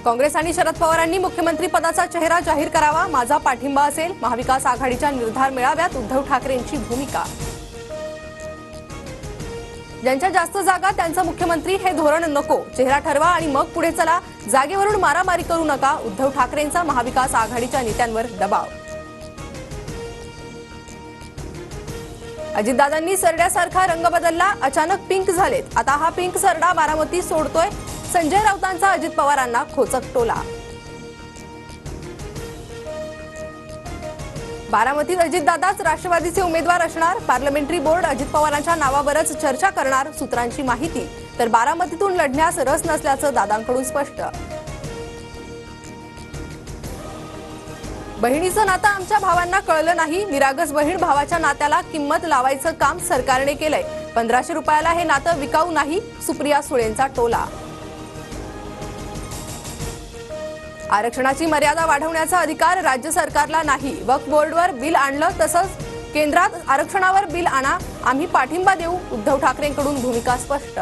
काँग्रेस आणि शरद पवारांनी मुख्यमंत्री पदाचा चेहरा जाहीर करावा, माझा पाठिंबा असेल। महाविकास आघाडीच्या निर्धार मेळाव्यात उद्धव ठाकरेंची भूमिका। ज्यांच्या जास्त जागा त्यांचा मुख्यमंत्री हे धोरण नको, चेहरा ठरवा आणि मग पुढे चला, जागेवरून मारामारी करू नका, उद्धव ठाकरेंचा महाविकास आघाडीच्या नेत्यांवर दबाव। अजितदादांनी सरड्यासारखा रंग बदलला, अचानक पिंक झालेत, आता हा पिंक सरडा बारामती सोडतोय, संजय राऊतांचा अजित पवारांना खोचक टोला। बारामतीत अजितदादाच राष्ट्रवादीचे उमेदवार असणार, पार्लमेंटरी बोर्ड अजित पवारांच्या नावावरच चर्चा करणार, सूत्रांची माहिती। तर बारामतीतून लढण्यास रस नसल्याचं दादांकडून स्पष्ट। बहिणीचं नातं आमच्या भावांना कळलं नाही, निरागस बहीण भावाच्या नात्याला किंमत लावायचं काम सरकारने केलंय, 1500 रुपयाला हे नातं विकाऊ नाही, सुप्रिया सुळेंचा टोला। आरक्षणाची मर्यादा वाढवण्याचा अधिकार राज्य सरकारला नाही, वक्फ बोर्डवर बिल आणलं तसंच केंद्रात आरक्षणावर बिल आणा, आम्ही पाठिंबा देऊ, उद्धव ठाकरेंकडून भूमिका स्पष्ट।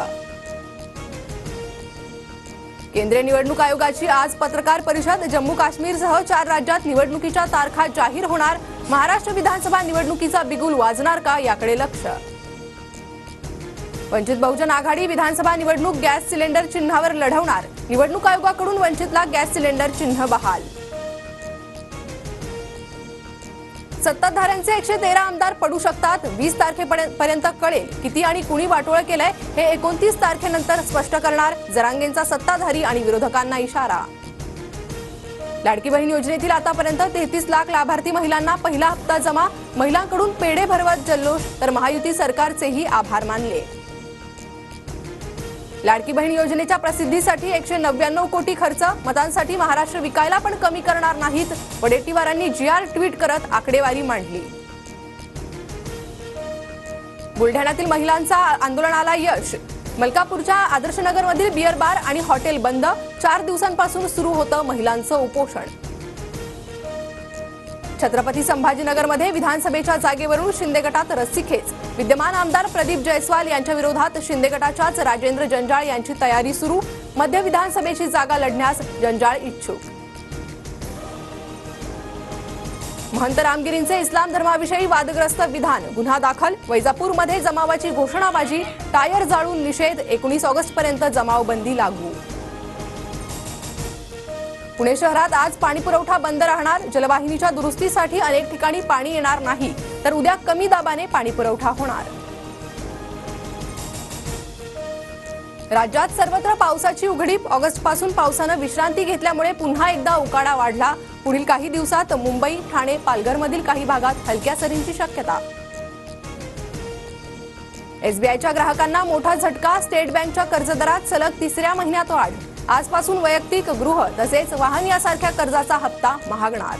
केंद्रीय निवडणूक आयोगाची आज पत्रकार परिषद, जम्मू काश्मीरसह 4 राज्यात निवडणुकीच्या तारखा जाहीर होणार, महाराष्ट्र विधानसभा निवडणुकीचा बिगुल वाजणार का याकडे लक्ष। वंचित बहुजन आघाडी विधानसभा निवडणूक गॅस सिलेंडर चिन्हावर लढवणार, निवडणूक आयोगाकडून वंचितला गॅस सिलेंडर चिन्ह बहाल। सत्ताधाऱ्यांचे 113 आमदार पडू शकतात, 20 तारखेपर्यंत कळेल किती आणि कुणी वाटोळ केलंय हे 29 तारखेनंतर स्पष्ट करणार, जरांगेंचा सत्ताधारी आणि विरोधकांना इशारा। लाडकी बहीण योजनेतील आतापर्यंत 33 लाख लाभार्थी महिलांना पहिला हप्ता जमा, महिलांकडून पेढे भरवत जल्लोष, तर महायुती सरकारचेही आभार मानले। लाडकी बहीण योजनेच्या प्रसिद्धीसाठी 199 कोटी खर्च, मतांसाठी महाराष्ट्र विकायला पण कमी करणार नाहीत, वडेट्टीवारांनी जीआर ट्विट करत आकडेवारी मांडली। बुलढाण्यातील महिलांचा आंदोलनाला यश, मलकापूरच्या आदर्शनगरमधील बियर बार आणि हॉटेल बंद, 4 दिवसांपासून सुरू होतं महिलांचं उपोषण। छत्रपती संभाजीनगरमध्ये विधानसभेच्या जागेवरून शिंदे गटात रस्सीखेच, विद्यमान आमदार प्रदीप जयस्वाल यांच्या विरोधात शिंदे गटाच्याच राजेंद्र जंजाळ यांची तयारी सुरू, मध्य विधानसभेची जागा लढण्यास जंजाळ इच्छुक। महंत रामगिरींचे इस्लाम धर्माविषयी वादग्रस्त विधान, गुन्हा दाखल, वैजापूरमध्ये जमावाची घोषणाबाजी, टायर जाळून निषेध, 19 ऑगस्टपर्यंत जमावबंदी लागू। पुणे शहरात आज पाणीपुरवठा बंद राहणार, जलवाहिनीच्या दुरुस्तीसाठी अनेक ठिकाणी पाणी येणार नाही, तर उद्या कमी दाबाने पाणीपुरवठा होणार। राज्यात सर्वत्र पावसाची उघडीप, ऑगस्टपासून पावसानं विश्रांती घेतल्यामुळे पुन्हा एकदा उकाडा वाढला, पुढील काही दिवसात मुंबई, ठाणे, पालघरमधील काही भागात हलक्या सरींची शक्यता। एसबीआयच्या ग्राहकांना मोठा झटका, स्टेट बँकच्या कर्जदरात सलग 3ऱ्या महिन्यात वाढ, आजपासून वैयक्तिक, गृह तसेच वाहन यासारख्या कर्जाचा हप्ता महागणार।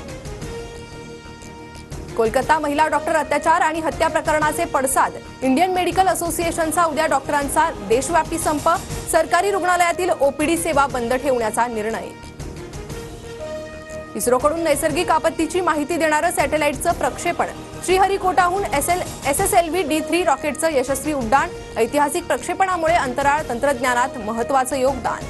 कोलकाता महिला डॉक्टर अत्याचार आणि हत्या प्रकरणाचे पडसाद, इंडियन मेडिकल असोसिएशनचा उद्या डॉक्टरांचा देशव्यापी संप, सरकारी रुग्णालयातील ओपीडी सेवा बंद ठेवण्याचा निर्णय। इस्रोकडून नैसर्गिक आपत्तीची माहिती देणारं सॅटेलाइटचं प्रक्षेपण, श्रीहरिकोटाहून SSLV D3 रॉकेटचं यशस्वी उड्डाण, ऐतिहासिक प्रक्षेपणामुळे अंतराळ तंत्रज्ञानात महत्त्वाचं योगदान।